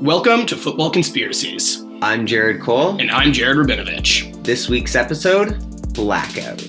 Welcome to Football Conspiracies. I'm Jared Cole. And I'm Jared Rabinovich. This week's episode, Blackout.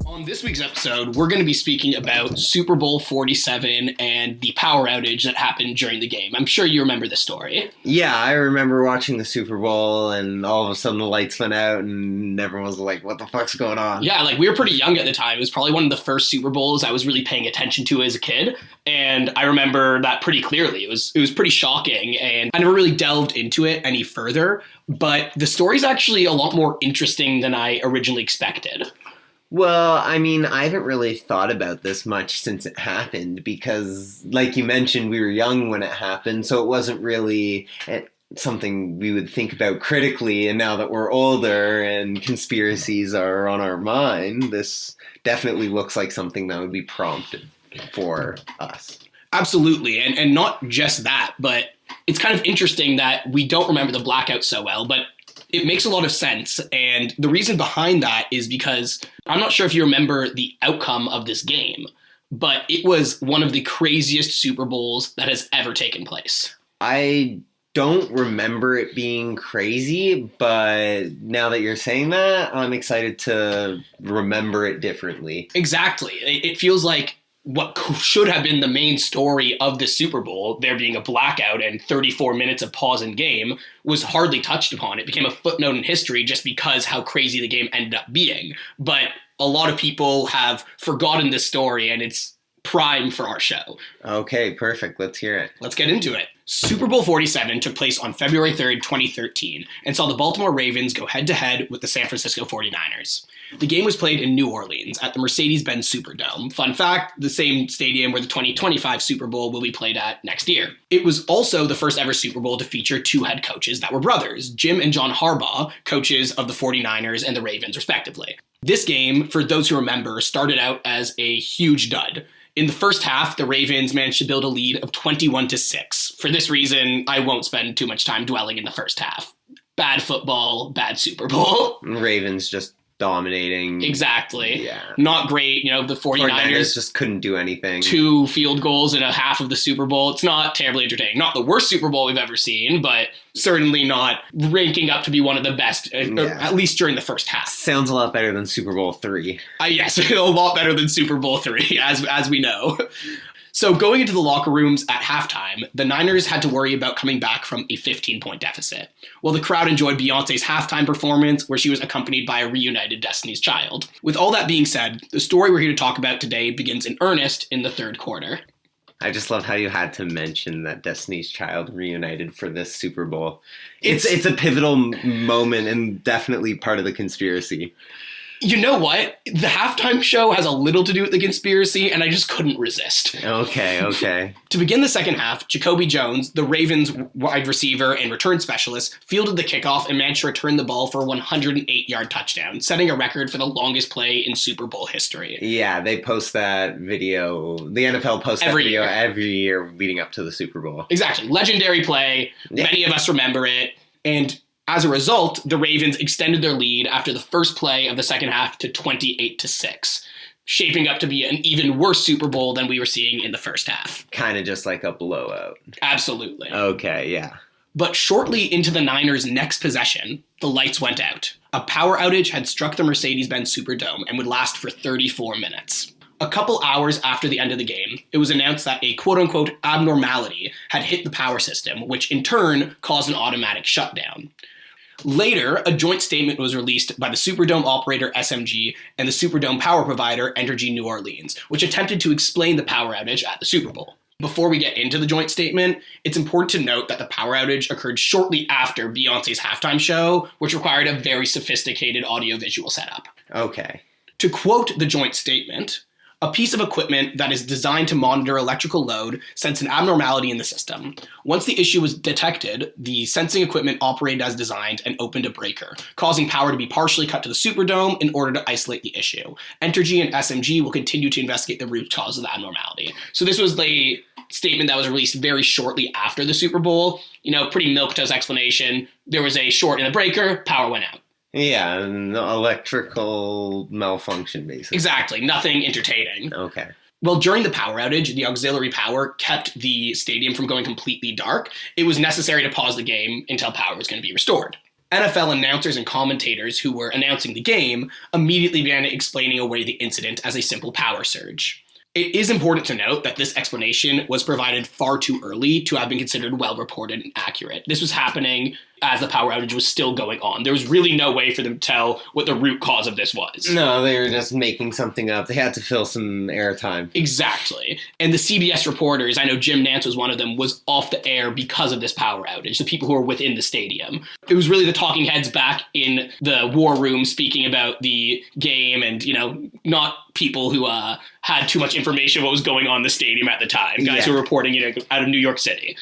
On this week's episode, we're going to be speaking about Super Bowl XLVII and the power outage that happened during the game. I'm sure you remember the story. Yeah, I remember watching the Super Bowl and all of a sudden the lights went out and everyone was like, what the fuck's going on? Yeah, we were pretty young at the time. It was probably one of the first Super Bowls I was really paying attention to as a kid. And I remember that pretty clearly. It was pretty shocking, and I never really delved into it any further. But the story's actually a lot more interesting than I originally expected. Well, I mean, I haven't really thought about this much since it happened because, like you mentioned, we were young when it happened, so it wasn't really something we would think about critically. And now that we're older and conspiracies are on our mind, this definitely looks like something that would be prompted for us. Absolutely, and not just that, but it's kind of interesting that we don't remember the blackout so well, but it makes a lot of sense, and the reason behind that is because I'm not sure if you remember the outcome of this game, but it was one of the craziest Super Bowls that has ever taken place. I don't remember it being crazy, but now that you're saying that, I'm excited to remember it differently. Exactly. It feels like what should have been the main story of the Super Bowl, there being a blackout and 34 minutes of pause in game, was hardly touched upon. It became a footnote in history just because how crazy the game ended up being. But a lot of people have forgotten this story, and it's prime for our show. Okay, perfect. Let's hear it. Let's get into it. Super Bowl XLVII took place on February 3rd, 2013, and saw the Baltimore Ravens go head-to-head with the San Francisco 49ers. The game was played in New Orleans at the Mercedes-Benz Superdome. Fun fact, the same stadium where the 2025 Super Bowl will be played at next year. It was also the first ever Super Bowl to feature two head coaches that were brothers, Jim and John Harbaugh, coaches of the 49ers and the Ravens, respectively. This game, for those who remember, started out as a huge dud. In the first half, the Ravens managed to build a lead of 21-6. For this reason, I won't spend too much time dwelling in the first half. Bad football, bad Super Bowl. Ravens just dominating. Exactly. Yeah. Not great. The 49ers just couldn't do anything. 2 field goals in a half of the Super Bowl. It's not terribly entertaining. Not the worst Super Bowl we've ever seen, but certainly not ranking up to be one of the best, at least during the first half. Sounds a lot better than Super Bowl III. Yes, a lot better than Super Bowl III, as we know. So going into the locker rooms at halftime, the Niners had to worry about coming back from a 15-point deficit, while the crowd enjoyed Beyoncé's halftime performance, where she was accompanied by a reunited Destiny's Child. With all that being said, the story we're here to talk about today begins in earnest in the third quarter. I just love how you had to mention that Destiny's Child reunited for this Super Bowl. It's a pivotal moment and definitely part of the conspiracy. You know what? The halftime show has a little to do with the conspiracy, and I just couldn't resist. Okay. To begin the second half, Jacoby Jones, the Ravens wide receiver and return specialist, fielded the kickoff and managed to return the ball for a 108-yard touchdown, setting a record for the longest play in Super Bowl history. Yeah, they post that video. The NFL posts that video every year leading up to the Super Bowl. Exactly. Legendary play. Yeah. Many of us remember it. And as a result, the Ravens extended their lead after the first play of the second half to 28-6, shaping up to be an even worse Super Bowl than we were seeing in the first half. Kind of just like a blowout. Absolutely. Okay, yeah. But shortly into the Niners' next possession, the lights went out. A power outage had struck the Mercedes-Benz Superdome and would last for 34 minutes. A couple hours after the end of the game, it was announced that a quote-unquote abnormality had hit the power system, which in turn caused an automatic shutdown. Later, a joint statement was released by the Superdome operator SMG and the Superdome power provider Entergy New Orleans, which attempted to explain the power outage at the Super Bowl. Before we get into the joint statement, it's important to note that the power outage occurred shortly after Beyoncé's halftime show, which required a very sophisticated audiovisual setup. Okay. To quote the joint statement, a piece of equipment that is designed to monitor electrical load sensed an abnormality in the system. Once the issue was detected, the sensing equipment operated as designed and opened a breaker, causing power to be partially cut to the Superdome in order to isolate the issue. Entergy and SMG will continue to investigate the root cause of the abnormality. So this was the statement that was released very shortly after the Super Bowl. Pretty milquetoast explanation. There was a short in the breaker, power went out. Yeah, an electrical malfunction, basically. Exactly. Nothing entertaining. Okay. Well, during the power outage, the auxiliary power kept the stadium from going completely dark. It was necessary to pause the game until power was going to be restored. NFL announcers and commentators who were announcing the game immediately began explaining away the incident as a simple power surge. It is important to note that this explanation was provided far too early to have been considered well-reported and accurate. This was happening as the power outage was still going on. There was really no way for them to tell what the root cause of this was. No, they were just making something up. They had to fill some airtime. Exactly. And the CBS reporters, I know Jim Nantz was one of them, was off the air because of this power outage, the people who were within the stadium. It was really the talking heads back in the war room speaking about the game and, not people who had too much information what was going on in the stadium at the time, guys who were reporting out of New York City.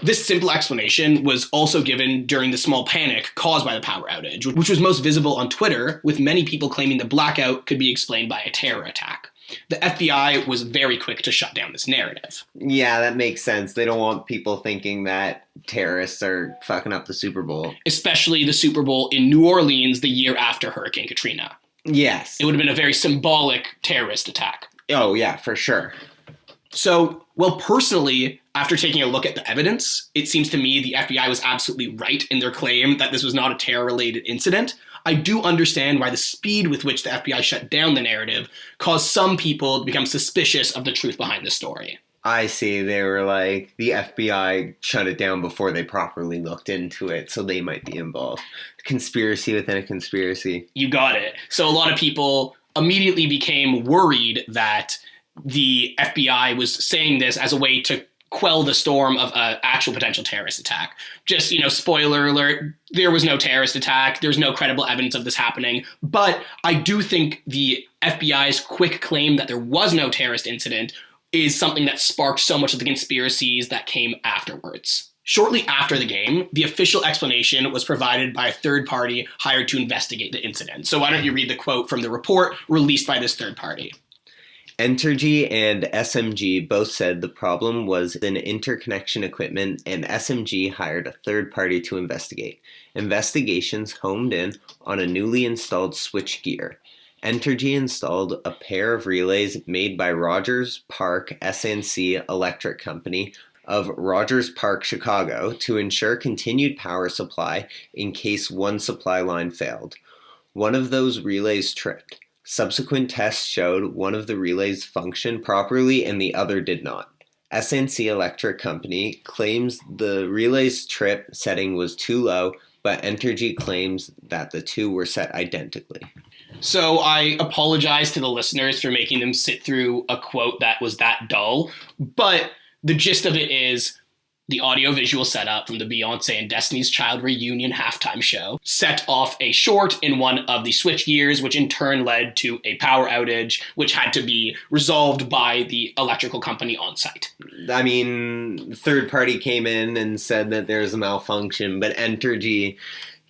This simple explanation was also given during the small panic caused by the power outage, which was most visible on Twitter, with many people claiming the blackout could be explained by a terror attack. The FBI was very quick to shut down this narrative. Yeah, that makes sense. They don't want people thinking that terrorists are fucking up the Super Bowl. Especially the Super Bowl in New Orleans the year after Hurricane Katrina. Yes. It would have been a very symbolic terrorist attack. Oh, yeah, for sure. So, personally, after taking a look at the evidence, it seems to me the FBI was absolutely right in their claim that this was not a terror-related incident. I do understand why the speed with which the FBI shut down the narrative caused some people to become suspicious of the truth behind the story. I see. They were like, the FBI shut it down before they properly looked into it, so they might be involved. Conspiracy within a conspiracy. You got it. So a lot of people immediately became worried that the FBI was saying this as a way to quell the storm of an actual potential terrorist attack. Just, spoiler alert, there was no terrorist attack. There's no credible evidence of this happening. But I do think the FBI's quick claim that there was no terrorist incident is something that sparked so much of the conspiracies that came afterwards. Shortly after the game, the official explanation was provided by a third party hired to investigate the incident. So why don't you read the quote from the report released by this third party? Entergy and SMG both said the problem was in interconnection equipment, and SMG hired a third party to investigate. Investigations homed in on a newly installed switchgear. Entergy installed a pair of relays made by Rogers Park SNC Electric Company of Rogers Park, Chicago, to ensure continued power supply in case one supply line failed. One of those relays tripped. Subsequent tests showed one of the relays functioned properly and the other did not. SNC Electric Company claims the relay's trip setting was too low, but Entergy claims that the two were set identically. So I apologize to the listeners for making them sit through a quote that was that dull, but the gist of it is the audio-visual setup from the Beyoncé and Destiny's Child reunion halftime show set off a short in one of the switchgears, which in turn led to a power outage, which had to be resolved by the electrical company on site. I mean, third party came in and said that there's a malfunction, but Entergy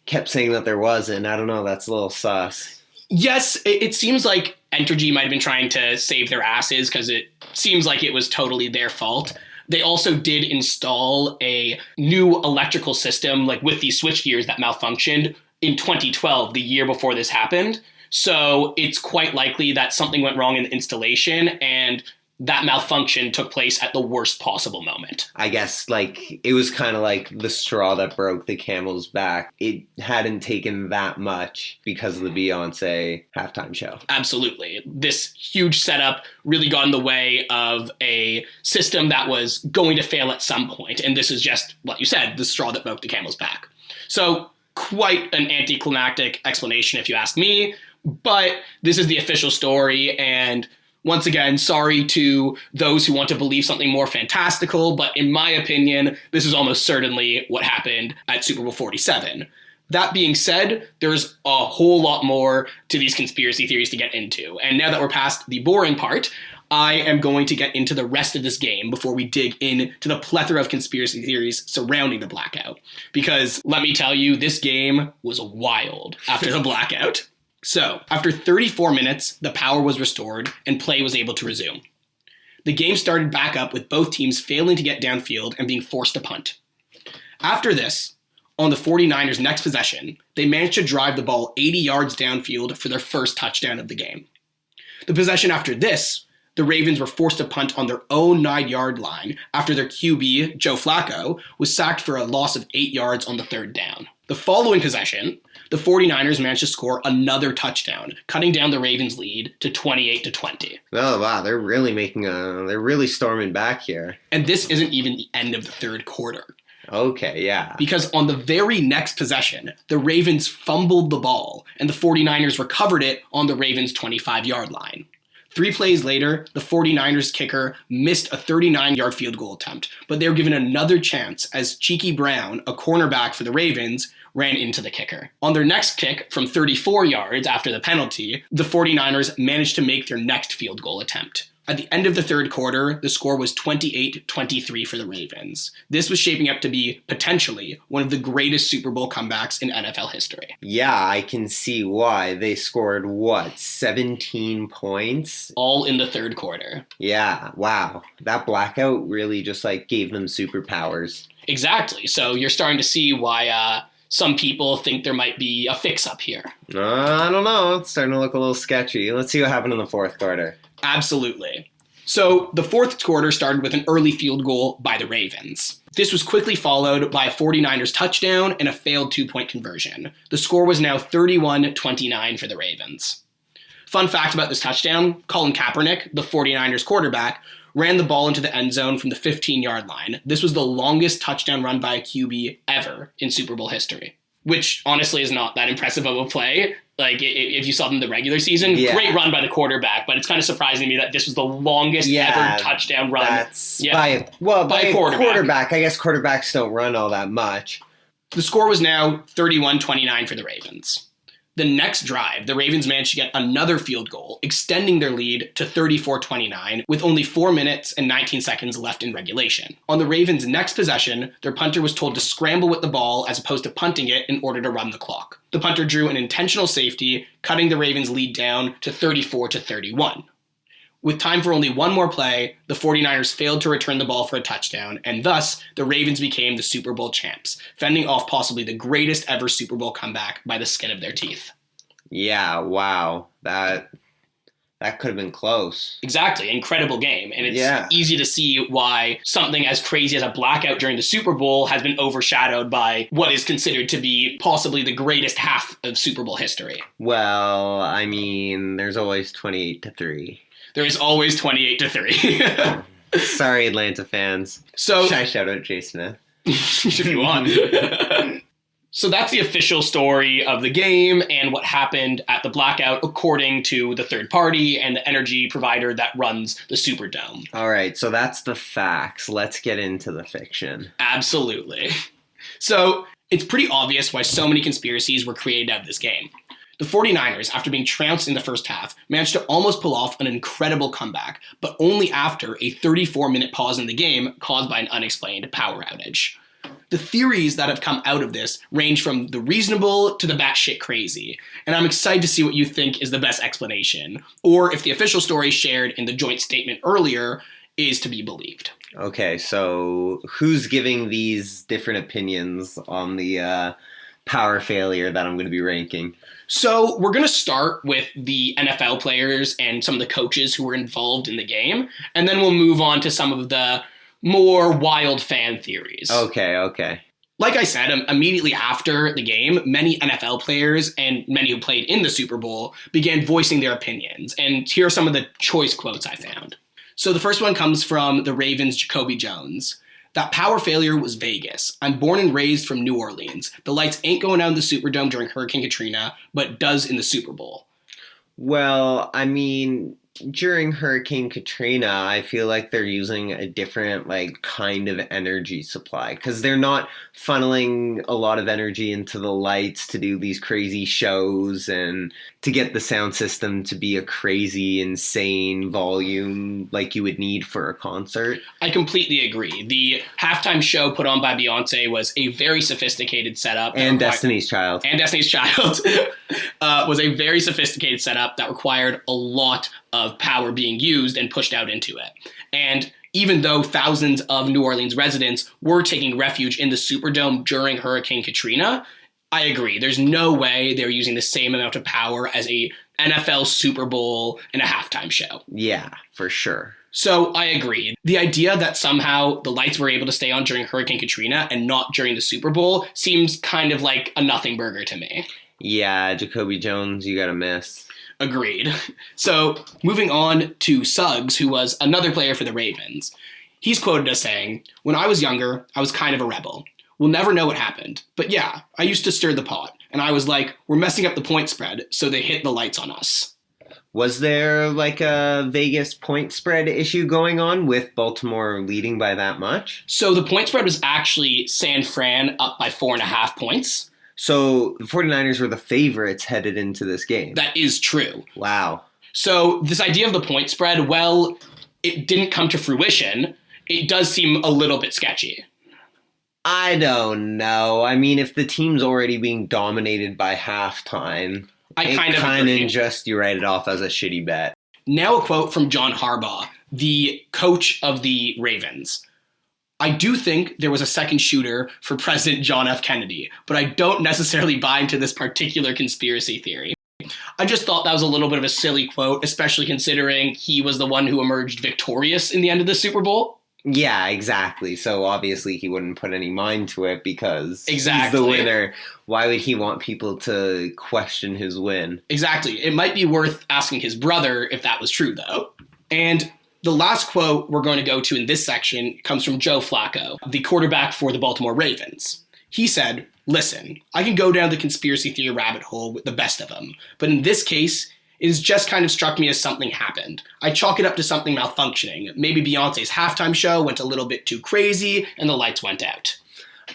kept saying that there wasn't. I don't know, that's a little sus. Yes, it seems like Entergy might have been trying to save their asses because it seems like it was totally their fault. They also did install a new electrical system, like with these switchgears that malfunctioned in 2012, the year before this happened. So it's quite likely that something went wrong in the installation and that malfunction took place at the worst possible moment. I guess, it was kind of like the straw that broke the camel's back. It hadn't taken that much because of the Beyoncé halftime show. Absolutely. This huge setup really got in the way of a system that was going to fail at some point. And this is just, what you said, the straw that broke the camel's back. So quite an anticlimactic explanation if you ask me, but this is the official story, and once again, sorry to those who want to believe something more fantastical, but in my opinion, this is almost certainly what happened at Super Bowl XLVII. That being said, there's a whole lot more to these conspiracy theories to get into. And now that we're past the boring part, I am going to get into the rest of this game before we dig into the plethora of conspiracy theories surrounding the blackout. Because let me tell you, this game was wild after the blackout. So, after 34 minutes, the power was restored and play was able to resume. The game started back up with both teams failing to get downfield and being forced to punt. After this, on the 49ers' next possession, they managed to drive the ball 80 yards downfield for their first touchdown of the game. The possession after this, the Ravens were forced to punt on their own 9-yard line after their QB, Joe Flacco, was sacked for a loss of 8 yards on the third down. The following possession, the 49ers managed to score another touchdown, cutting down the Ravens' lead to 28-20. Oh, wow, they're really storming back here. And this isn't even the end of the third quarter. Okay, yeah. Because on the very next possession, the Ravens fumbled the ball, and the 49ers recovered it on the Ravens' 25-yard line. 3 plays later, the 49ers kicker missed a 39-yard field goal attempt, but they were given another chance as Cheeky Brown, a cornerback for the Ravens, ran into the kicker. On their next kick from 34 yards after the penalty, the 49ers managed to make their next field goal attempt. At the end of the third quarter, the score was 28-23 for the Ravens. This was shaping up to be, potentially, one of the greatest Super Bowl comebacks in NFL history. Yeah, I can see why. They scored, 17 points? All in the third quarter. Yeah, wow. That blackout really just, gave them superpowers. Exactly. So you're starting to see why some people think there might be a fix-up here. I don't know. It's starting to look a little sketchy. Let's see what happened in the fourth quarter. Absolutely. So the fourth quarter started with an early field goal by the Ravens. This was quickly followed by a 49ers touchdown and a failed 2-point conversion. The score was now 31-29 for the Ravens. Fun fact about this touchdown, Colin Kaepernick, the 49ers quarterback, ran the ball into the end zone from the 15-yard line. This was the longest touchdown run by a QB ever in Super Bowl history, which honestly is not that impressive of a play. If you saw them in the regular season, Great run by the quarterback, but it's kind of surprising to me that this was the longest ever touchdown run. By a quarterback. I guess quarterbacks don't run all that much. The score was now 31-29 for the Ravens. The next drive, the Ravens managed to get another field goal, extending their lead to 34-29 with only 4 minutes and 19 seconds left in regulation. On the Ravens' next possession, their punter was told to scramble with the ball as opposed to punting it in order to run the clock. The punter drew an intentional safety, cutting the Ravens' lead down to 34-31. With time for only one more play, the 49ers failed to return the ball for a touchdown, and thus, the Ravens became the Super Bowl champs, fending off possibly the greatest ever Super Bowl comeback by the skin of their teeth. Yeah, wow. That could have been close. Exactly. Incredible game. And it's easy to see why something as crazy as a blackout during the Super Bowl has been overshadowed by what is considered to be possibly the greatest half of Super Bowl history. Well, I mean, there's always 28-3. There is always 28-3. Sorry, Atlanta fans. So should I shout out Jay Smith? If you want. So that's the official story of the game and what happened at the blackout according to the third party and the energy provider that runs the Superdome. All right, so that's the facts. Let's get into the fiction. Absolutely. So it's pretty obvious why so many conspiracies were created out of this game. The 49ers, after being trounced in the first half, managed to almost pull off an incredible comeback, but only after a 34-minute pause in the game caused by an unexplained power outage. The theories that have come out of this range from the reasonable to the batshit crazy, and I'm excited to see what you think is the best explanation, or if the official story shared in the joint statement earlier is to be believed. Okay, so who's giving these different opinions on the power failure that I'm going to be ranking? So we're going to start with the NFL players and some of the coaches who were involved in the game, and then we'll move on to some of the more wild fan theories. Okay. Like I said, immediately after the game, many NFL players and many who played in the Super Bowl began voicing their opinions, and here are some of the choice quotes I found. So the first one comes from the Ravens' Jacoby Jones. That power failure was Vegas. I'm born and raised from New Orleans. The lights ain't going out in the Superdome during Hurricane Katrina, but does in the Super Bowl. Well, I mean, during Hurricane Katrina, I feel like they're using a different, kind of energy supply because they're not funneling a lot of energy into the lights to do these crazy shows and to get the sound system to be a crazy, insane volume like you would need for a concert. I completely agree. The halftime show put on by Beyonce was a very sophisticated setup. And Destiny's Child. Was a very sophisticated setup that required a lot of power being used and pushed out into it. And even though thousands of New Orleans residents were taking refuge in the Superdome during Hurricane Katrina, I agree. There's no way they're using the same amount of power as a NFL Super Bowl and a halftime show. Yeah, for sure. So I agree. The idea that somehow the lights were able to stay on during Hurricane Katrina and not during the Super Bowl seems kind of like a nothing burger to me. Yeah, Jacoby Jones, you gotta miss. Agreed. So moving on to Suggs, who was another player for the Ravens. He's quoted as saying, "When I was younger, I was kind of a rebel. We'll never know what happened. But yeah, I used to stir the pot. And I was like, we're messing up the point spread, so they hit the lights on us." Was there like a Vegas point spread issue going on with Baltimore leading by that much? So the point spread was actually San Fran up by 4.5 points. So the 49ers were the favorites headed into this game. That is true. Wow. So this idea of the point spread, well, it didn't come to fruition. It does seem a little bit sketchy. I don't know. I mean, if the team's already being dominated by halftime, I kind of agree. Just you write it off as a shitty bet. Now a quote from John Harbaugh, the coach of the Ravens. "I do think there was a second shooter for President John F. Kennedy, but I don't necessarily buy into this particular conspiracy theory." I just thought that was a little bit of a silly quote, especially considering he was the one who emerged victorious in the end of the Super Bowl. Yeah, exactly. So obviously he wouldn't put any mind to it because he's Exactly. the winner. Why would he want people to question his win? Exactly. It might be worth asking his brother if that was true, though. And the last quote we're going to go to in this section comes from Joe Flacco, the quarterback for the Baltimore Ravens. He said, "Listen, I can go down the conspiracy theory rabbit hole with the best of them, but in this case, it has just kind of struck me as something happened. I chalk it up to something malfunctioning. Maybe Beyonce's halftime show went a little bit too crazy and the lights went out."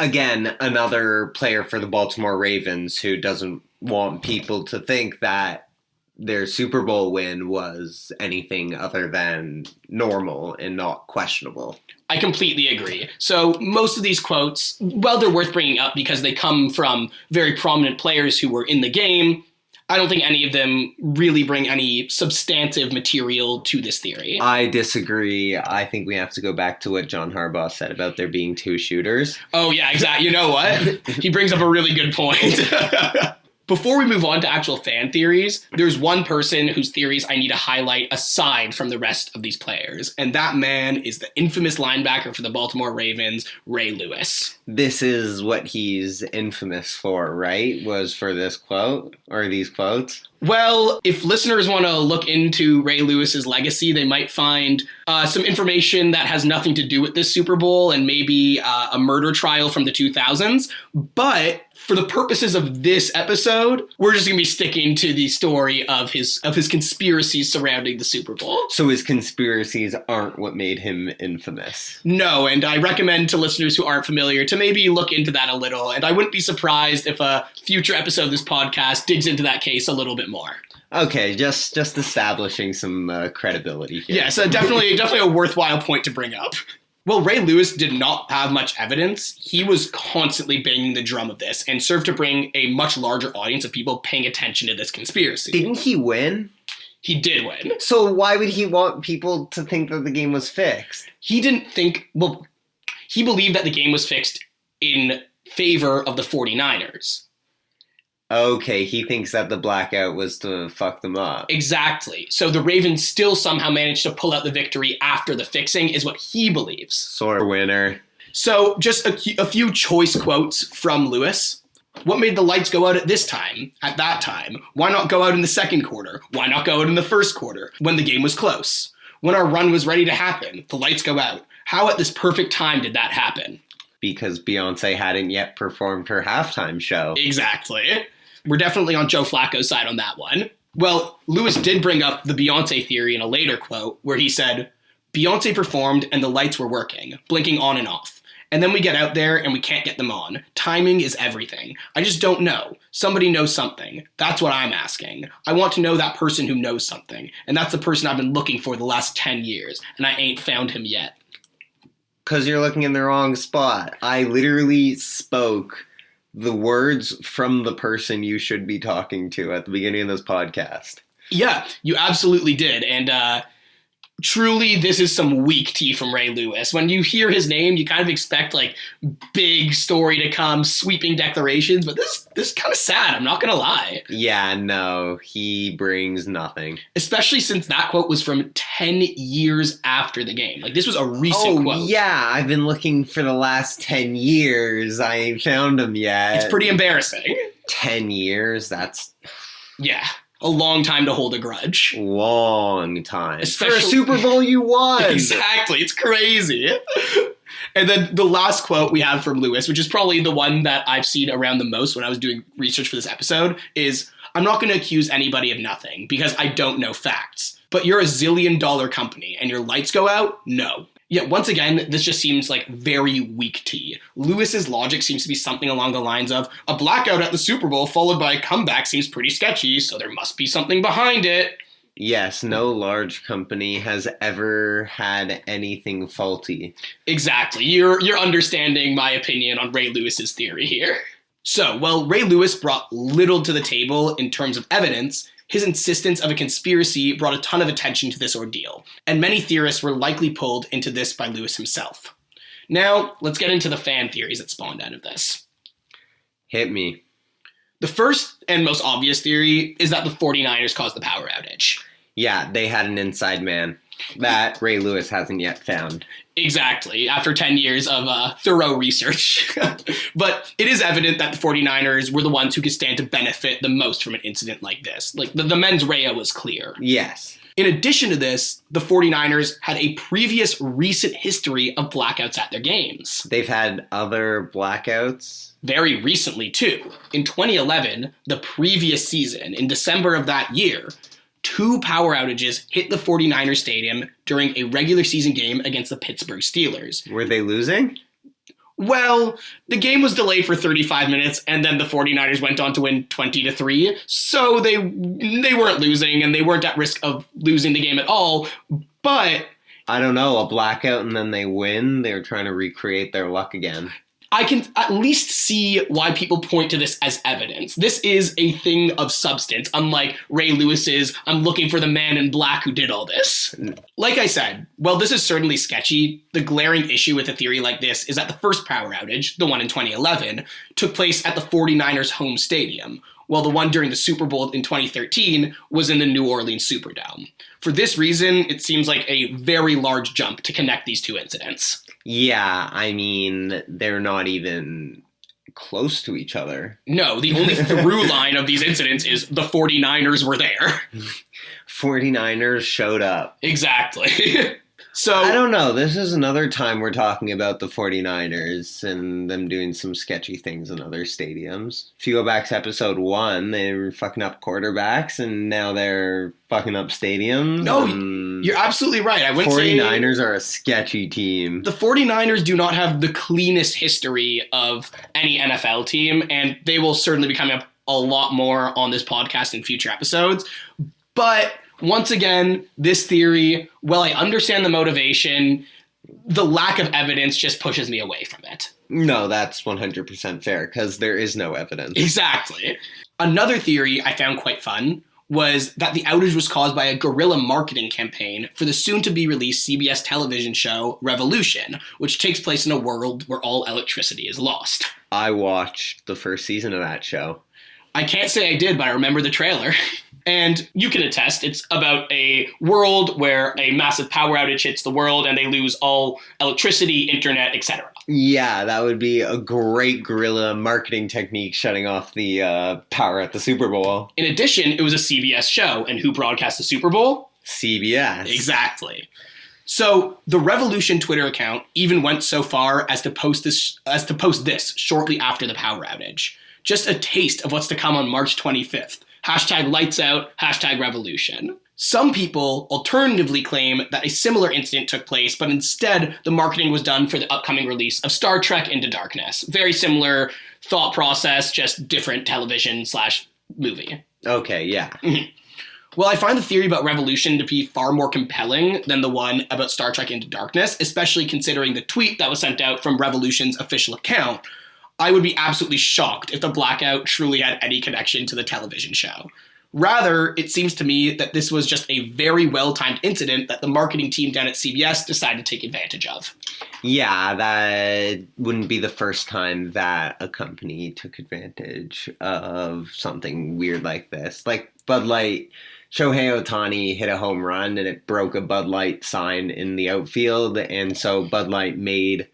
Again, another player for the Baltimore Ravens who doesn't want people to think that their Super Bowl win was anything other than normal and not questionable. I completely agree. So most of these quotes, well, they're worth bringing up because they come from very prominent players who were in the game. I don't think any of them really bring any substantive material to this theory. I disagree. I think we have to go back to what John Harbaugh said about there being two shooters. Oh, yeah, exactly. You know what? He brings up a really good point. Before we move on to actual fan theories, there's one person whose theories I need to highlight aside from the rest of these players, and that man is the infamous linebacker for the Baltimore Ravens, Ray Lewis. This is what he's infamous for, right? Was for this quote, or these quotes? Well, if listeners want to look into Ray Lewis's legacy, they might find some information that has nothing to do with this Super Bowl and maybe a murder trial from the 2000s. But for the purposes of this episode, we're just going to be sticking to the story of his conspiracies surrounding the Super Bowl. So his conspiracies aren't what made him infamous. No, and I recommend to listeners who aren't familiar to maybe look into that a little. And I wouldn't be surprised if a future episode of this podcast digs into that case a little bit more. Okay, just establishing some credibility here. Yes, definitely a worthwhile point to bring up. Well, Ray Lewis did not have much evidence. He was constantly banging the drum of this and served to bring a much larger audience of people paying attention to this conspiracy. Didn't he win? He did win. So why would he want people to think that the game was fixed? He didn't think, well, he believed that the game was fixed in favor of the 49ers. Okay, he thinks that the blackout was to fuck them up. Exactly. So the Ravens still somehow managed to pull out the victory after the fixing, is what he believes. Sore winner. So just a few choice quotes from Lewis. What made the lights go out at this time, at that time? Why not go out in the second quarter? Why not go out in the first quarter, when the game was close? When our run was ready to happen, the lights go out. How at this perfect time did that happen? Because Beyonce hadn't yet performed her halftime show. Exactly. We're definitely on Joe Flacco's side on that one. Well, Lewis did bring up the Beyonce theory in a later quote where he said, Beyonce performed and the lights were working, blinking on and off. And then we get out there and we can't get them on. Timing is everything. I just don't know. Somebody knows something. That's what I'm asking. I want to know that person who knows something. And that's the person I've been looking for the last 10 years. And I ain't found him yet. Because you're looking in the wrong spot. I literally spoke the words from the person you should be talking to at the beginning of this podcast. Yeah, you absolutely did. And truly, this is some weak tea from Ray Lewis. When you hear his name, you kind of expect like big story to come, sweeping declarations, but this is kind of sad, I'm not going to lie. Yeah, no, he brings nothing. Especially since that quote was from 10 years after the game. Like, this was a recent quote. Oh, yeah, I've been looking for the last 10 years. I ain't found him yet. It's pretty embarrassing. 10 years? That's... Yeah. A long time to hold a grudge. Long time. Especially, for a Super Bowl you won. Exactly. It's crazy. And then the last quote we have from Lewis, which is probably the one that I've seen around the most when I was doing research for this episode, is, "I'm not going to accuse anybody of nothing because I don't know facts. But you're a $1 zillion company and your lights go out? No." Yeah, once again, this just seems like very weak tea. Lewis's logic seems to be something along the lines of, a blackout at the Super Bowl followed by a comeback seems pretty sketchy, so there must be something behind it. Yes, no large company has ever had anything faulty. Exactly. You're understanding my opinion on Ray Lewis's theory here. So, while Ray Lewis brought little to the table in terms of evidence, his insistence of a conspiracy brought a ton of attention to this ordeal, and many theorists were likely pulled into this by Lewis himself. Now, let's get into the fan theories that spawned out of this. Hit me. The first and most obvious theory is that the 49ers caused the power outage. Yeah, they had an inside man that Ray Lewis hasn't yet found. Exactly, after 10 years of thorough research. But it is evident that the 49ers were the ones who could stand to benefit the most from an incident like this. Like, the mens rea was clear. Yes. In addition to this, the 49ers had a previous recent history of blackouts at their games. They've had other blackouts? Very recently, too. In 2011, the previous season, in December of that year, 2 power outages hit the 49ers stadium during a regular season game against the Pittsburgh Steelers. Were they losing? Well, the game was delayed for 35 minutes, and then the 49ers went on to win 20-3, so they weren't losing, and they weren't at risk of losing the game at all, but... I don't know, a blackout and then they win? They're trying to recreate their luck again. I can at least see why people point to this as evidence. This is a thing of substance, unlike Ray Lewis's, "I'm looking for the man in black who did all this." Like I said, while this is certainly sketchy, the glaring issue with a theory like this is that the first power outage, the one in 2011, took place at the 49ers' home stadium, while the one during the Super Bowl in 2013 was in the New Orleans Superdome. For this reason, it seems like a very large jump to connect these two incidents. Yeah, I mean, they're not even close to each other. No, the only through line of these incidents is the 49ers were there. 49ers showed up. Exactly. So I don't know. This is another time we're talking about the 49ers and them doing some sketchy things in other stadiums. If you go back to episode 1, they were fucking up quarterbacks, and now they're fucking up stadiums. No, you're absolutely right. I wouldn't 49ers say are a sketchy team. The 49ers do not have the cleanest history of any NFL team, and they will certainly be coming up a lot more on this podcast in future episodes. But once again, this theory, while I understand the motivation, the lack of evidence just pushes me away from it. No, that's 100% fair, because there is no evidence. Exactly. Another theory I found quite fun was that the outage was caused by a guerrilla marketing campaign for the soon-to-be-released CBS television show Revolution, which takes place in a world where all electricity is lost. I watched the first season of that show. I can't say I did, but I remember the trailer. And you can attest, it's about a world where a massive power outage hits the world and they lose all electricity, internet, etc. Yeah, that would be a great guerrilla marketing technique, shutting off the power at the Super Bowl. In addition, it was a CBS show, and who broadcast the Super Bowl? CBS. Exactly. So the Revolution Twitter account even went so far as to post this shortly after the power outage. Just a taste of what's to come on March 25th. Hashtag lights out, hashtag revolution. Some people alternatively claim that a similar incident took place, but instead the marketing was done for the upcoming release of Star Trek Into Darkness. Very similar thought process, just different television/movie. Okay, yeah. Mm-hmm. Well, I find the theory about Revolution to be far more compelling than the one about Star Trek Into Darkness, especially considering the tweet that was sent out from Revolution's official account. I would be absolutely shocked if the blackout truly had any connection to the television show. Rather, it seems to me that this was just a very well-timed incident that the marketing team down at CBS decided to take advantage of. Yeah, that wouldn't be the first time that a company took advantage of something weird like this. Like Bud Light, Shohei Ohtani hit a home run and it broke a Bud Light sign in the outfield, and so Bud Light made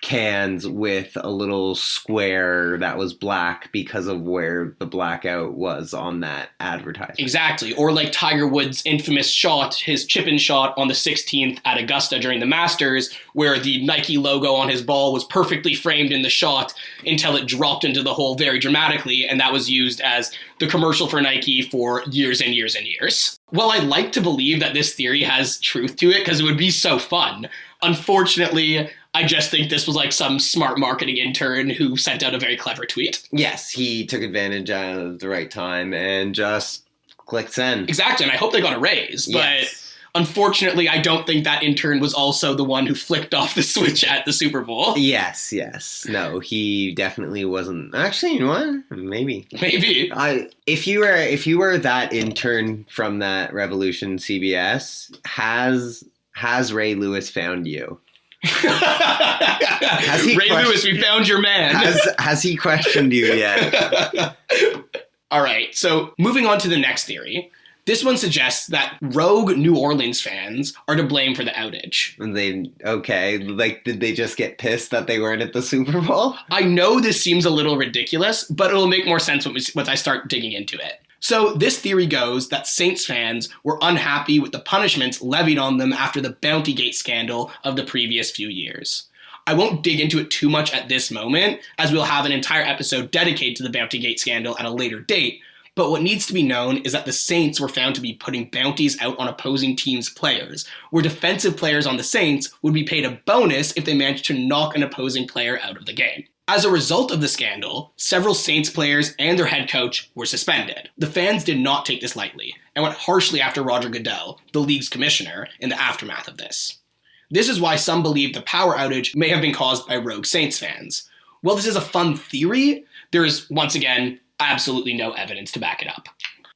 cans with a little square that was black because of where the blackout was on that advertisement. Exactly. Or like Tiger Woods' infamous shot, his chip-in shot on the 16th at Augusta during the Masters, where the Nike logo on his ball was perfectly framed in the shot until it dropped into the hole very dramatically, and that was used as the commercial for Nike for years and years and years. Well, I'd like to believe that this theory has truth to it because it would be so fun. Unfortunately, I just think this was like some smart marketing intern who sent out a very clever tweet. Yes, he took advantage of the right time and just clicked send. Exactly, and I hope they got a raise, but unfortunately, I don't think that intern was also the one who flicked off the switch at the Super Bowl. Yes. No, he definitely wasn't. Actually, you know what? Maybe. If you were that intern from that Revolution CBS, has Ray Lewis found you? Lewis, we found your man. Has he questioned you yet? All right, so moving on to the next theory. This one suggests that rogue New Orleans fans are to blame for the outage. Did they just get pissed that they weren't at the Super Bowl? I know this seems a little ridiculous, but it'll make more sense once I start digging into it. So this theory goes that Saints fans were unhappy with the punishments levied on them after the Bountygate scandal of the previous few years. I won't dig into it too much at this moment, as we'll have an entire episode dedicated to the Bountygate scandal at a later date, but what needs to be known is that the Saints were found to be putting bounties out on opposing teams' players, where defensive players on the Saints would be paid a bonus if they managed to knock an opposing player out of the game. As a result of the scandal, several Saints players and their head coach were suspended. The fans did not take this lightly, and went harshly after Roger Goodell, the league's commissioner, in the aftermath of this. This is why some believe the power outage may have been caused by rogue Saints fans. While this is a fun theory, there is, once again, absolutely no evidence to back it up.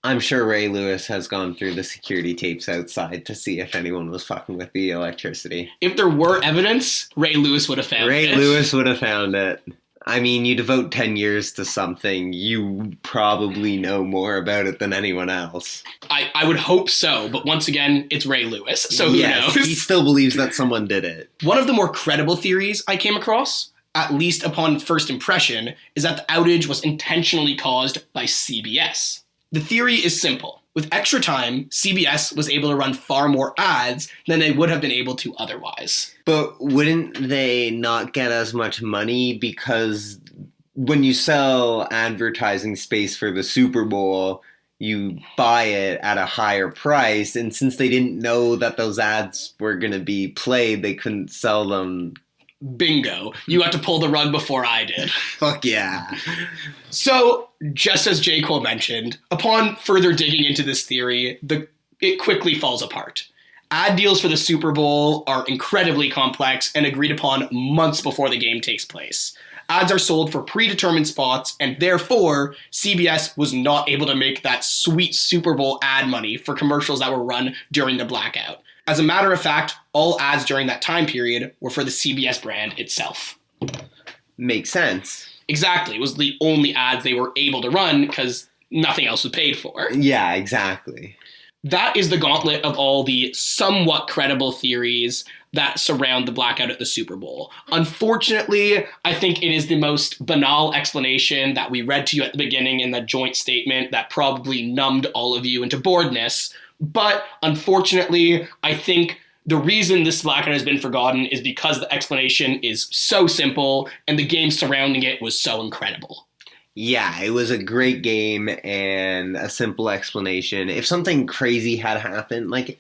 I'm sure Ray Lewis has gone through the security tapes outside to see if anyone was fucking with the electricity. If there were evidence, Ray Lewis would have found it. Ray Lewis would have found it. I mean, you devote 10 years to something, you probably know more about it than anyone else. I would hope so, but once again, it's Ray Lewis, so who knows? He still believes that someone did it. One of the more credible theories I came across, at least upon first impression, is that the outage was intentionally caused by CBS. The theory is simple. With extra time, CBS was able to run far more ads than they would have been able to otherwise. But wouldn't they not get as much money because when you sell advertising space for the Super Bowl, you buy it at a higher price, and since they didn't know that those ads were going to be played, they couldn't sell them. Bingo. You got to pull the rug before I did. Fuck yeah. So, just as J. Cole mentioned, upon further digging into this theory, it quickly falls apart. Ad deals for the Super Bowl are incredibly complex and agreed upon months before the game takes place. Ads are sold for predetermined spots, and therefore, CBS was not able to make that sweet Super Bowl ad money for commercials that were run during the blackout. As a matter of fact, all ads during that time period were for the CBS brand itself. Makes sense. Exactly. It was the only ads they were able to run because nothing else was paid for. Yeah, exactly. That is the gauntlet of all the somewhat credible theories that surround the blackout at the Super Bowl. Unfortunately, I think it is the most banal explanation that we read to you at the beginning in the joint statement that probably numbed all of you into boredness. But unfortunately, I think the reason this blackout has been forgotten is because the explanation is so simple and the game surrounding it was so incredible. Yeah, it was a great game and a simple explanation. If something crazy had happened, like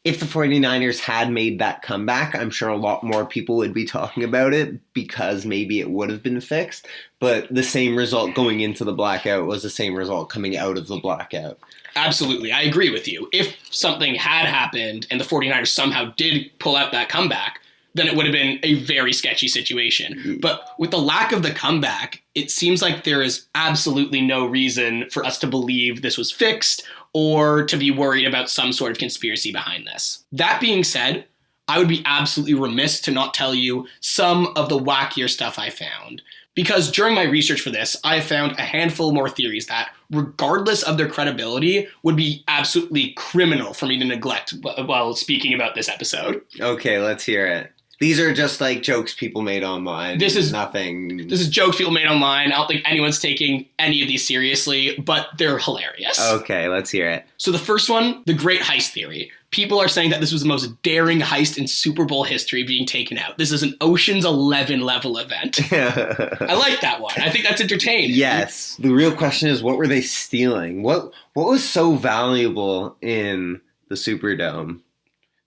if the 49ers had made that comeback, I'm sure a lot more people would be talking about it because maybe it would have been fixed. But the same result going into the blackout was the same result coming out of the blackout. Absolutely, I agree with you. If something had happened and the 49ers somehow did pull out that comeback, then it would have been a very sketchy situation. But with the lack of the comeback, it seems like there is absolutely no reason for us to believe this was fixed or to be worried about some sort of conspiracy behind this. That being said, I would be absolutely remiss to not tell you some of the wackier stuff I found. Because during my research for this, I found a handful more theories that, regardless of their credibility, would be absolutely criminal for me to neglect while speaking about this episode. Okay, let's hear it. These are just like jokes people made online. This is nothing. This is jokes people made online. I don't think anyone's taking any of these seriously, but they're hilarious. Okay, let's hear it. So the first one, the Great Heist Theory. People are saying that this was the most daring heist in Super Bowl history being taken out. This is an Ocean's 11 level event. I like that one. I think that's entertaining. Yes. The real question is, what were they stealing? What was so valuable in the Superdome?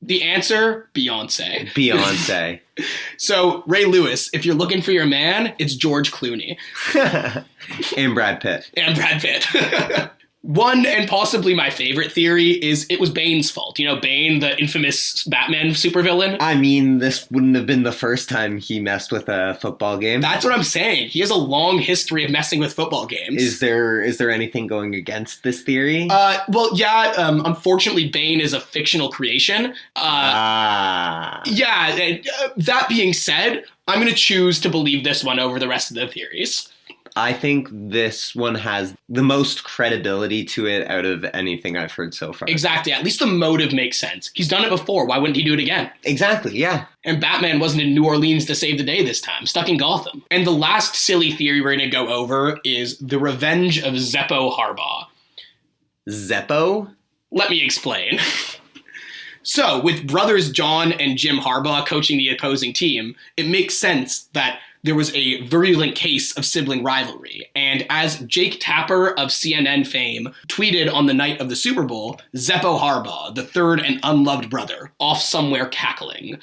The answer, Beyonce. Beyonce. So, Ray Lewis, if you're looking for your man, it's George Clooney. And Brad Pitt. And Brad Pitt. One, and possibly my favorite theory, is it was Bane's fault. You know, Bane, the infamous Batman supervillain. I mean, this wouldn't have been the first time he messed with a football game. That's what I'm saying. He has a long history of messing with football games. Is there anything going against this theory? Well, yeah. Unfortunately, Bane is a fictional creation. Yeah. That being said, I'm going to choose to believe this one over the rest of the theories. I think this one has the most credibility to it out of anything I've heard so far. Exactly. At least the motive makes sense. He's done it before. Why wouldn't he do it again? Exactly, yeah. And Batman wasn't in New Orleans to save the day this time, stuck in Gotham. And the last silly theory we're going to go over is the revenge of Zeppo Harbaugh. Zeppo? Let me explain. So, with brothers John and Jim Harbaugh coaching the opposing team, it makes sense that there was a virulent case of sibling rivalry. And as Jake Tapper of CNN fame tweeted on the night of the Super Bowl, Zeppo Harbaugh, the third and unloved brother, off somewhere cackling.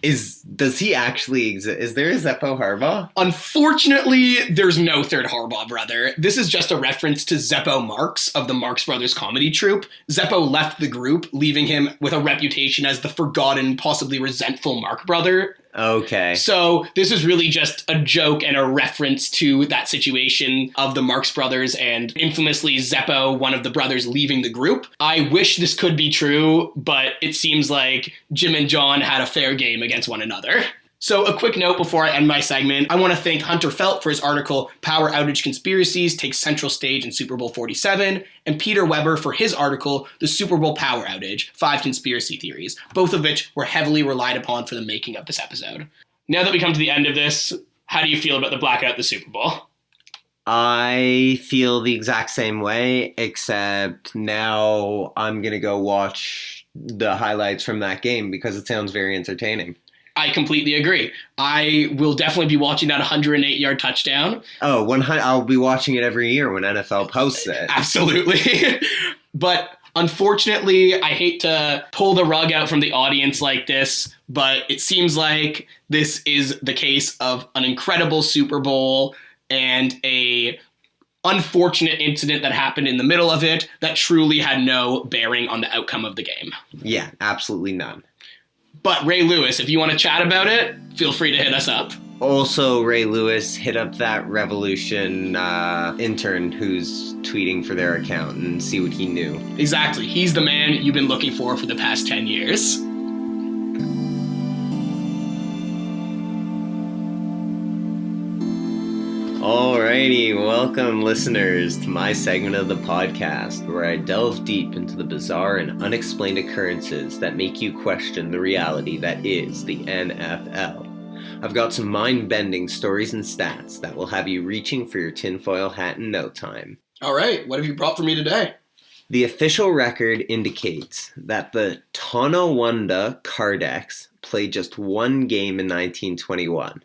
Does he actually exist? Is there a Zeppo Harbaugh? Unfortunately, there's no third Harbaugh brother. This is just a reference to Zeppo Marx of the Marx Brothers comedy troupe. Zeppo left the group, leaving him with a reputation as the forgotten, possibly resentful Marx brother. Okay. So this is really just a joke and a reference to that situation of the Marx Brothers and infamously Zeppo, one of the brothers, leaving the group. I wish this could be true, but it seems like Jim and John had a fair game against one another. So a quick note before I end my segment, I want to thank Hunter Felt for his article, Power Outage Conspiracies Take Central Stage in Super Bowl XLVII, and Peter Weber for his article, The Super Bowl Power Outage, 5 Conspiracy Theories, both of which were heavily relied upon for the making of this episode. Now that we come to the end of this, how do you feel about the blackout the Super Bowl? I feel the exact same way, except now I'm going to go watch the highlights from that game because it sounds very entertaining. I completely agree. I will definitely be watching that 108-yard touchdown. Oh, I'll be watching it every year when NFL posts it. Absolutely. But unfortunately, I hate to pull the rug out from the audience like this, but it seems like this is the case of an incredible Super Bowl and a unfortunate incident that happened in the middle of it that truly had no bearing on the outcome of the game. Yeah, absolutely none. But Ray Lewis, if you want to chat about it, feel free to hit us up. Also, Ray Lewis, hit up that Revolution intern who's tweeting for their account and see what he knew. Exactly. He's the man you've been looking for the past 10 years. Alrighty, welcome listeners to my segment of the podcast where I delve deep into the bizarre and unexplained occurrences that make you question the reality that is the NFL. I've got some mind-bending stories and stats that will have you reaching for your tinfoil hat in no time. Alright, what have you brought for me today? The official record indicates that the Tonawanda Cardex played just one game in 1921.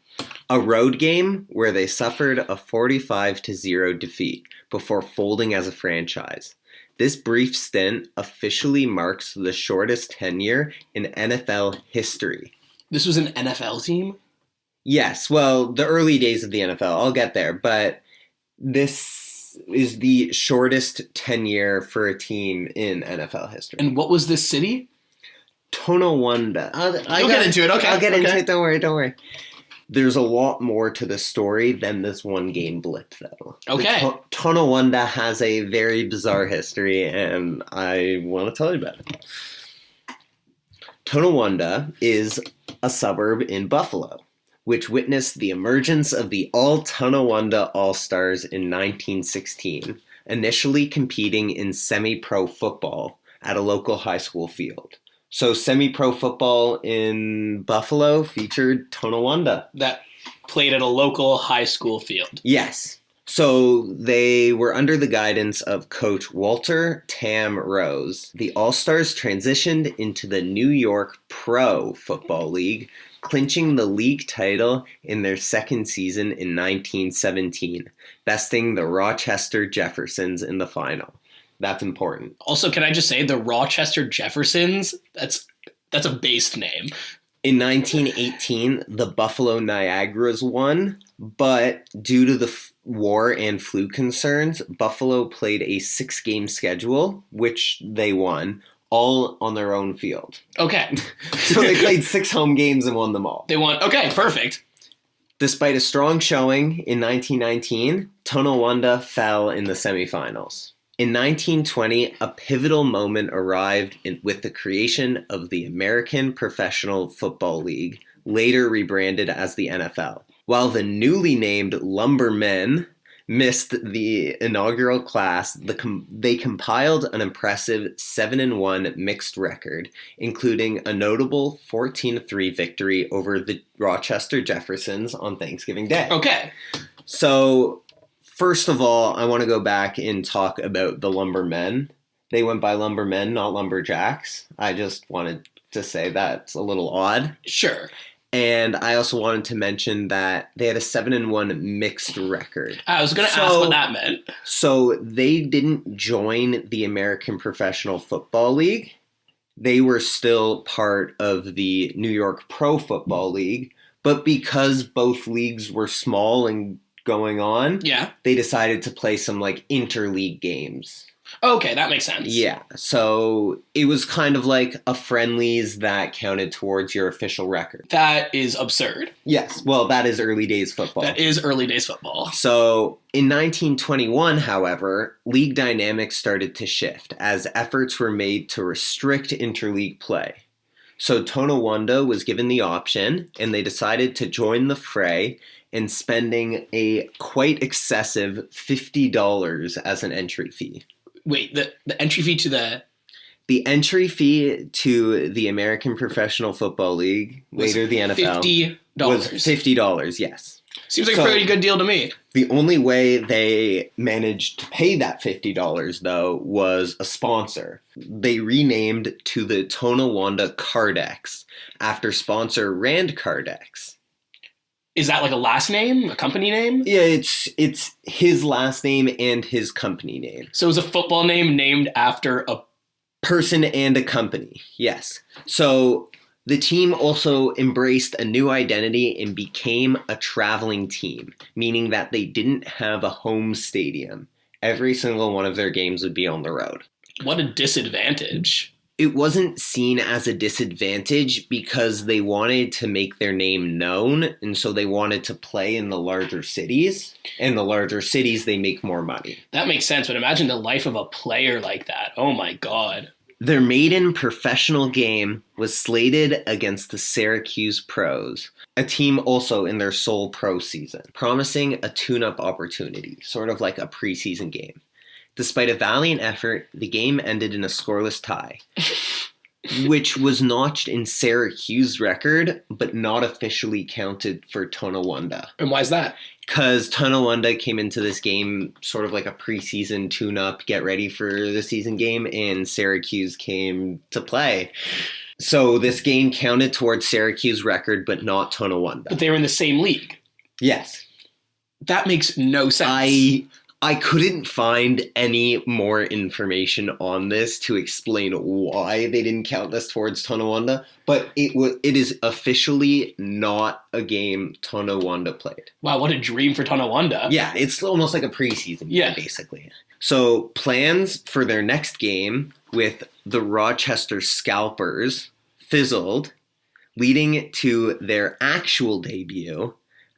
A road game where they suffered a 45-0 defeat before folding as a franchise. This brief stint officially marks the shortest tenure in NFL history. This was an NFL team? Yes, well, the early days of the NFL, I'll get there, but this is the shortest tenure for a team in NFL history. And what was this city? Tonawanda. You'll get into it, okay. I'll get into it, don't worry. There's a lot more to the story than this one game blip, though. Okay. Tonawanda has a very bizarre history, and I want to tell you about it. Tonawanda is a suburb in Buffalo, which witnessed the emergence of the All-Tonawanda All-Stars in 1916, initially competing in semi-pro football at a local high school field. So semi-pro football in Buffalo featured Tonawanda. That played at a local high school field. Yes. So they were under the guidance of Coach Walter Tam Rose. The All-Stars transitioned into the New York Pro Football League, clinching the league title in their second season in 1917, besting the Rochester Jeffersons in the final. That's important. Also, can I just say the Rochester Jeffersons? That's a based name. In 1918, the Buffalo Niagaras won, but due to the war and flu concerns, Buffalo played a 6-game schedule, which they won, all on their own field. Okay. So they played 6 home games and won them all. They won. Okay, perfect. Despite a strong showing in 1919, Tonawanda fell in the semifinals. In 1920, a pivotal moment arrived with the creation of the American Professional Football League, later rebranded as the NFL. While the newly named Lumbermen missed the inaugural class, they compiled an impressive 7-1 mixed record, including a notable 14-3 victory over the Rochester Jeffersons on Thanksgiving Day. Okay. So, first of all, I want to go back and talk about the Lumbermen. They went by Lumbermen, not Lumberjacks. I just wanted to say that's a little odd. Sure. And I also wanted to mention that they had a 7-1 mixed record. I was going to ask what that meant. So they didn't join the American Professional Football League. They were still part of the New York Pro Football League. But because both leagues were small and going on, they decided to play some interleague games. Okay, that makes sense. Yeah, so it was kind of like a friendlies that counted towards your official record. That is absurd. Yes, well, that is early days football. That is early days football. So in 1921, however, league dynamics started to shift as efforts were made to restrict interleague play. So Tonawanda was given the option, and they decided to join the fray and spending a quite excessive $50 as an entry fee. Wait, the entry fee to the... The entry fee to the American Professional Football League, later the NFL, $50. Was $50, yes. Seems like a pretty good deal to me. The only way they managed to pay that $50, though, was a sponsor. They renamed to the Tonawanda Cardex after sponsor Rand Cardex. Is that like a last name, a company name? Yeah, it's his last name and his company name. So it's a football name named after a person and a company, yes. So the team also embraced a new identity and became a traveling team, meaning that they didn't have a home stadium. Every single one of their games would be on the road. What a disadvantage. It wasn't seen as a disadvantage because they wanted to make their name known, and so they wanted to play in the larger cities. In the larger cities, they make more money. That makes sense, but imagine the life of a player like that. Oh my God. Their maiden professional game was slated against the Syracuse Pros, a team also in their sole pro season, promising a tune-up opportunity, sort of like a preseason game. Despite a valiant effort, the game ended in a scoreless tie, which was notched in Syracuse's record, but not officially counted for Tonawanda. And why is that? Because Tonawanda came into this game sort of like a preseason tune-up, get ready for the season game, and Syracuse came to play. So this game counted towards Syracuse's record, but not Tonawanda. But they were in the same league. Yes. That makes no sense. I couldn't find any more information on this to explain why they didn't count this towards Tonawanda, but it is officially not a game Tonawanda played. Wow, what a dream for Tonawanda. Yeah, it's almost like a preseason game, basically. So plans for their next game with the Rochester Scalpers fizzled, leading to their actual debut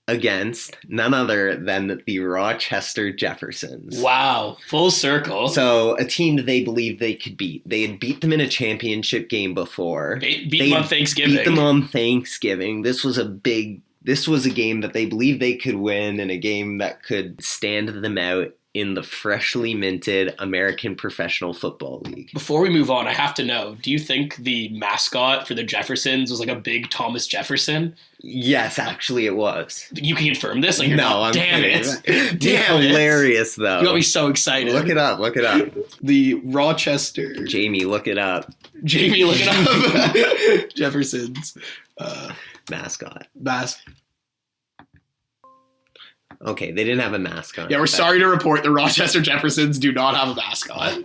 against none other than the Rochester Jeffersons. Wow, full circle. So a team that they believed they could beat. They had beat them in a championship game before. Beat them on Thanksgiving. Beat them on Thanksgiving. This was a game that they believed they could win, and a game that could stand them out in the freshly minted American Professional Football League. Before we move on, I have to know, do you think the mascot for the Jeffersons was like a big Thomas Jefferson? Yes, actually it was. You can confirm this? Like, no, I'm damn kidding. it. Damn hilarious, though. You got me so excited. Look it up. The Rochester. Jamie, look it up. Jeffersons. Mascot. Okay, they didn't have a mascot. Yeah, we're sorry to report the Rochester Jeffersons do not have a mascot.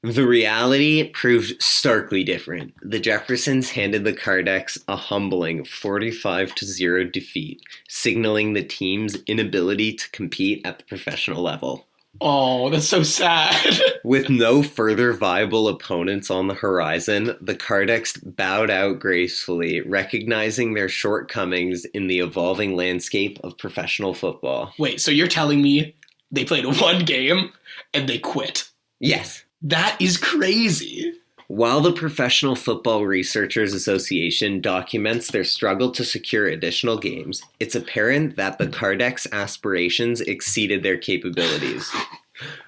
The reality proved starkly different. The Jeffersons handed the Cardex a humbling 45-0 defeat, signaling the team's inability to compete at the professional level. Oh, that's so sad. With no further viable opponents on the horizon, the Cardex bowed out gracefully, recognizing their shortcomings in the evolving landscape of professional football. Wait, so you're telling me they played one game and they quit? Yes. That is crazy. While the Professional Football Researchers Association documents their struggle to secure additional games, it's apparent that the Cardex aspirations exceeded their capabilities.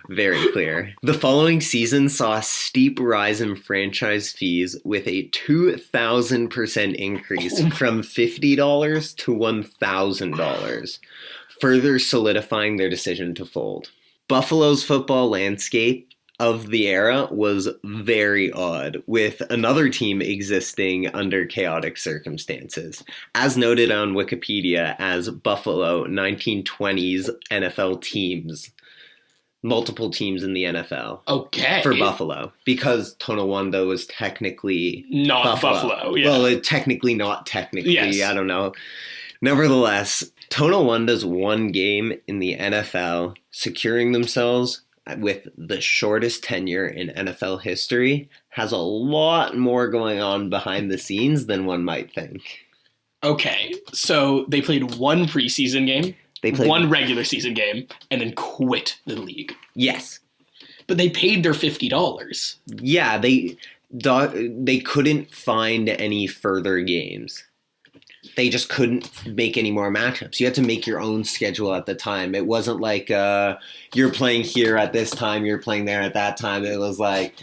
Very clear. The following season saw a steep rise in franchise fees with a 2,000% increase from $50 to $1,000, further solidifying their decision to fold. Buffalo's football landscape of the era was very odd, with another team existing under chaotic circumstances, as noted on Wikipedia as Buffalo 1920s NFL teams. Multiple teams in the NFL. Okay. For Buffalo, because Tonawanda was technically not Buffalo. Yeah. Well, technically not technically, yes. I don't know. Nevertheless, Tonawanda's one game in the NFL, securing themselves with the shortest tenure in NFL history, has a lot more going on behind the scenes than one might think. Okay, so they played one preseason game, they played one regular season game, and then quit the league. Yes. But they paid their $50. Yeah, they couldn't find any further games. They just couldn't make any more matchups. You had to make your own schedule at the time. It wasn't like you're playing here at this time, you're playing there at that time. It was like,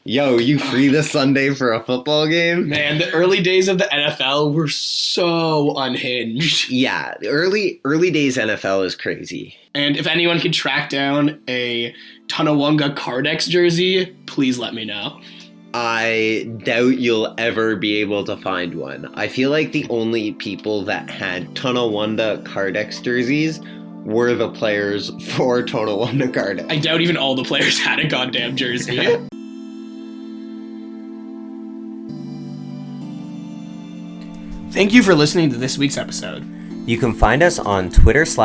yo, you free this Sunday for a football game? Man, the early days of the NFL were so unhinged. Yeah, early days NFL is crazy. And if anyone could track down a Tonawanda Cardex jersey, please let me know. I doubt you'll ever be able to find one. I feel like the only people that had Tonawanda Cardex jerseys were the players for Tonawanda Cardex. I doubt even all the players had a goddamn jersey. Thank you for listening to this week's episode. You can find us on Twitter/X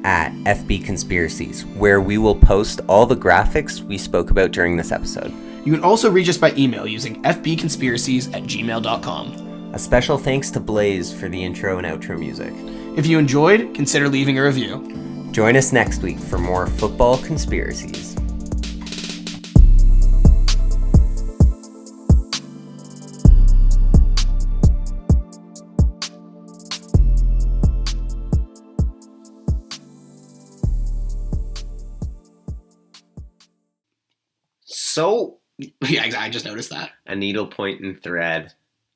at FB Conspiracies, where we will post all the graphics we spoke about during this episode. You can also reach us by email using fbconspiracies@gmail.com. A special thanks to Blaze for the intro and outro music. If you enjoyed, consider leaving a review. Join us next week for more football conspiracies. So... Yeah, I just noticed that. A needle, point, and thread.